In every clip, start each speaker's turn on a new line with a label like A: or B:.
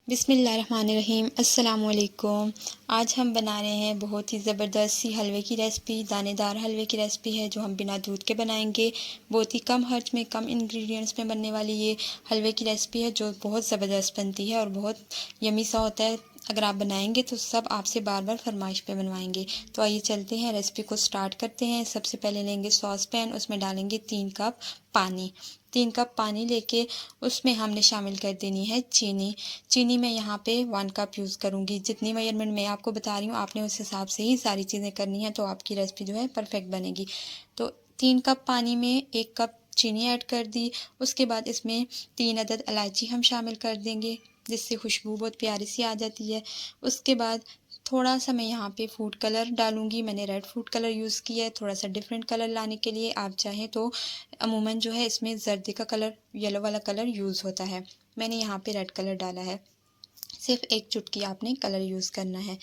A: बिस्मिल्लाहिर्रहमानिर्रहीम अस्सलाम वालेकुम। आज हम बना रहे हैं बहुत ही ज़बरदस्त सी हलवे की रेसिपी। दानेदार हलवे की रेसिपी है जो हम बिना दूध के बनाएंगे। बहुत ही कम खर्च में कम इंग्रेडिएंट्स में बनने वाली ये हलवे की रेसिपी है जो बहुत ज़बरदस्त बनती है और बहुत यमी सा होता है। अगर आप बनाएंगे तो सब आपसे बार बार फरमाइश पे बनवाएंगे। तो आइए चलते हैं, रेसिपी को स्टार्ट करते हैं। सबसे पहले लेंगे सॉस पैन, उसमें डालेंगे 3 कप पानी। 3 कप पानी लेके उसमें हमने शामिल कर देनी है चीनी। चीनी मैं यहाँ पे 1 कप यूज़ करूँगी। जितनी मेजरमेंट मैं आपको बता रही हूँ आपने उस हिसाब से ही सारी चीज़ें करनी है, तो आपकी रेसिपी जो है परफेक्ट बनेगी। तो 3 कप पानी में 1 कप चीनी ऐड कर दी। उसके बाद इसमें 3 अदद इलायची हम शामिल कर देंगे, जिससे खुशबू बहुत प्यारी सी आ जाती है। उसके बाद थोड़ा सा मैं यहाँ पे फूड कलर डालूँगी। मैंने रेड फूड कलर यूज़ किया है थोड़ा सा डिफरेंट कलर लाने के लिए। आप चाहें तो अमूमन जो है इसमें जर्दी का कलर, येलो वाला कलर यूज़ होता है। मैंने यहाँ पे रेड कलर डाला है। सिर्फ 1 चुटकी आपने कलर यूज़ करना है।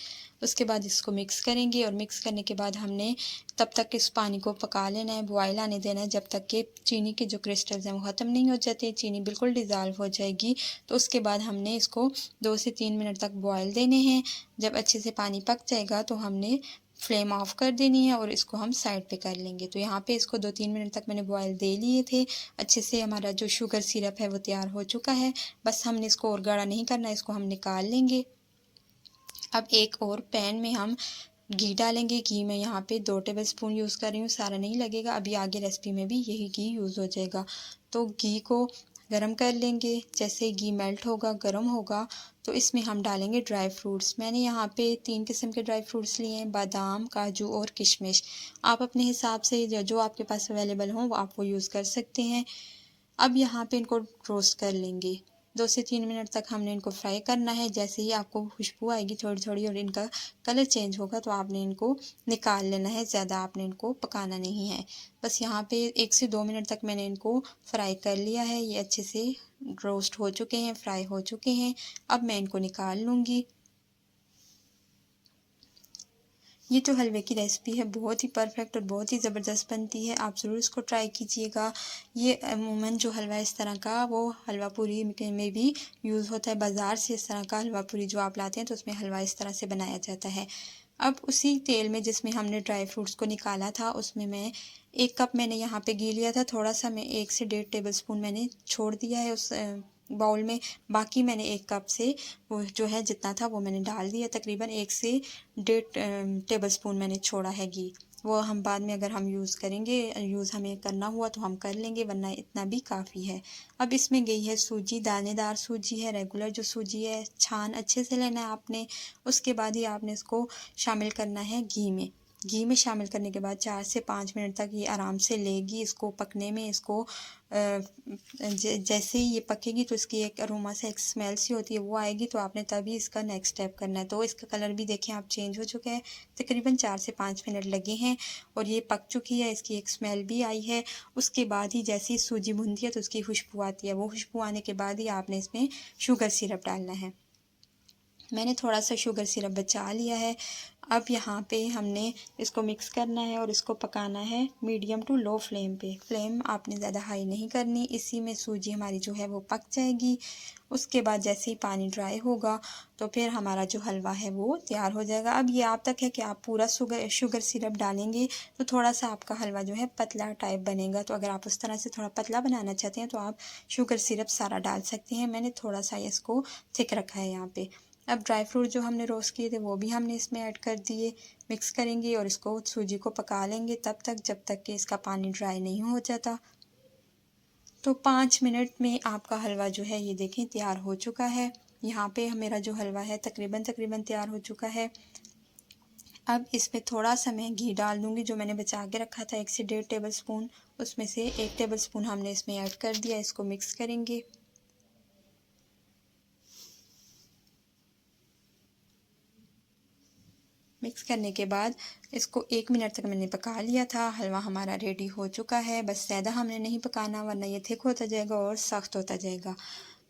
A: उसके बाद इसको मिक्स करेंगे और मिक्स करने के बाद हमने तब तक इस पानी को पका लेना है, बॉयल आने देना है जब तक कि चीनी के जो क्रिस्टल्स हैं वो ख़त्म नहीं हो जाते, चीनी बिल्कुल डिज़ॉल्व हो जाएगी। तो उसके बाद हमने इसको 2 से 3 मिनट तक बॉयल देने हैं। जब अच्छे से पानी पक जाएगा तो हमने फ्लेम ऑफ कर देनी है और इसको हम साइड पे कर लेंगे। तो यहाँ पे इसको 2-3 मिनट तक मैंने बॉयल दे लिए थे। अच्छे से हमारा जो शुगर सिरप है वो तैयार हो चुका है। बस हमने इसको और गाढ़ा नहीं करना, इसको हम निकाल लेंगे। अब एक और पैन में हम घी डालेंगे। घी मैं यहाँ पे 2 टेबलस्पून यूज़ कर रही हूँ, सारा नहीं लगेगा। अभी आगे रेसिपी में भी यही घी यूज़ हो जाएगा। तो घी को गरम कर लेंगे। जैसे ही घी मेल्ट होगा, गरम होगा, तो इसमें हम डालेंगे ड्राई फ्रूट्स। मैंने यहाँ पे 3 किस्म के ड्राई फ्रूट्स लिए हैं, बादाम, काजू और किशमिश। आप अपने हिसाब से जो आपके पास अवेलेबल हों वो आप वो यूज़ कर सकते हैं। अब यहाँ पे इनको रोस्ट कर लेंगे। 2 से 3 मिनट तक हमने इनको फ्राई करना है। जैसे ही आपको खुशबू आएगी थोड़ी थोड़ी और इनका कलर चेंज होगा तो आपने इनको निकाल लेना है, ज़्यादा आपने इनको पकाना नहीं है। बस यहाँ पे 1 से 2 मिनट तक मैंने इनको फ्राई कर लिया है। ये अच्छे से रोस्ट हो चुके हैं, फ्राई हो चुके हैं। अब मैं इनको निकाल लूँगी। ये जो हलवे की रेसिपी है बहुत ही परफेक्ट और बहुत ही ज़बरदस्त बनती है। आप ज़रूर इसको ट्राई कीजिएगा। ये अमूमन जो हलवा इस तरह का वो हलवा पूरी में भी यूज़ होता है। बाज़ार से इस तरह का हलवा पूरी जो आप लाते हैं तो उसमें हलवा इस तरह से बनाया जाता है। अब उसी तेल में जिसमें हमने ड्राई फ्रूट्स को निकाला था उसमें मैं 1 कप मैंने यहाँ पे घी लिया था। थोड़ा सा मैं 1 से 1.5 टेबलस्पून मैंने छोड़ दिया है उस बाउल में। बाकी मैंने 1 कप से वो जो है जितना था वो मैंने डाल दिया। तकरीबन 1 से 1.5 टेबलस्पून मैंने छोड़ा है घी। वो हम बाद में अगर हम यूज़ करेंगे, यूज़ हमें करना हुआ तो हम कर लेंगे, वरना इतना भी काफ़ी है। अब इसमें गई है सूजी, दानेदार सूजी है, रेगुलर जो सूजी है। छान अच्छे से लेना है आपने। उसके बाद ही आपने इसको शामिल करना है घी में। घी में शामिल करने के बाद 4 से 5 मिनट तक ये आराम से लेगी इसको पकने में। इसको जैसे ही ये पकेगी तो इसकी एक अरोमा से एक स्मेल सी होती है वो आएगी, तो आपने तभी इसका नेक्स्ट स्टेप करना है। तो इसका कलर भी देखें आप चेंज हो चुका है। तकरीबन 4 से 5 मिनट लगे हैं और ये पक चुकी है, इसकी एक स्मेल भी आई है। उसके बाद ही जैसे ही सूजी भुनती है तो उसकी खुशबू आती है। वो खुशबू आने के बाद ही आपने इसमें शुगर सिरप डालना है। मैंने थोड़ा सा शुगर सिरप बचा लिया है। अब यहाँ पे हमने इसको मिक्स करना है और इसको पकाना है मीडियम टू लो फ्लेम पे। फ्लेम आपने ज़्यादा हाई नहीं करनी, इसी में सूजी हमारी जो है वो पक जाएगी। उसके बाद जैसे ही पानी ड्राई होगा तो फिर हमारा जो हलवा है वो तैयार हो जाएगा। अब ये आप तक है कि आप पूरा शुगर सिरप डालेंगे तो थोड़ा सा आपका हलवा जो है पतला टाइप बनेगा। तो अगर आप उस तरह से थोड़ा पतला बनाना चाहते हैं तो आप शुगर सिरप सारा डाल सकते हैं। मैंने थोड़ा सा इसको थिक रखा है यहाँ पे। अब ड्राई फ्रूट जो हमने रोस्ट किए थे वो भी हमने इसमें ऐड कर दिए। मिक्स करेंगे और इसको सूजी को पका लेंगे तब तक जब तक कि इसका पानी ड्राई नहीं हो जाता। तो 5 मिनट में आपका हलवा जो है ये देखें तैयार हो चुका है। यहाँ पे मेरा जो हलवा है तकरीबन तैयार हो चुका है। अब इसमें थोड़ा सा मैं घी डाल दूँगी जो मैंने बचा के रखा था 1 से 1.5 टेबलस्पून। उसमें से 1 टेबलस्पून हमने इसमें ऐड कर दिया। इसको मिक्स करेंगे। मिक्स करने के बाद इसको 1 मिनट तक मैंने पका लिया था। हलवा हमारा रेडी हो चुका है। बस ज़्यादा हमने नहीं पकाना वरना ये थिक होता जाएगा और सख्त होता जाएगा।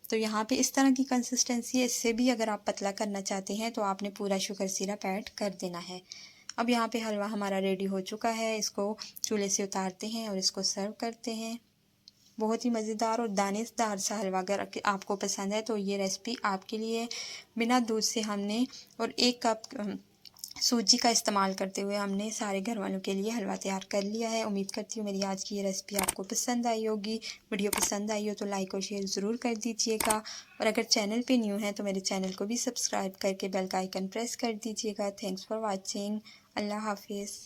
A: तो यहाँ पे इस तरह की कंसिस्टेंसी है। इससे भी अगर आप पतला करना चाहते हैं तो आपने पूरा शुगर सिरप ऐड कर देना है। अब यहाँ पे हलवा हमारा रेडी हो चुका है। इसको चूल्हे से उतारते हैं और इसको सर्व करते हैं। बहुत ही मज़ेदार और दानेदार सा हलवा। अगर आपको पसंद है तो ये रेसिपी आपके लिए। बिना दूध से हमने और 1 कप सूजी का इस्तेमाल करते हुए हमने सारे घर वालों के लिए हलवा तैयार कर लिया है। उम्मीद करती हूँ मेरी आज की ये रेसिपी आपको पसंद आई होगी। वीडियो पसंद आई हो तो लाइक और शेयर ज़रूर कर दीजिएगा, और अगर चैनल पे न्यू है तो मेरे चैनल को भी सब्सक्राइब करके बेल का आइकन प्रेस कर दीजिएगा। Thanks for watching. अल्लाह हाफिज़।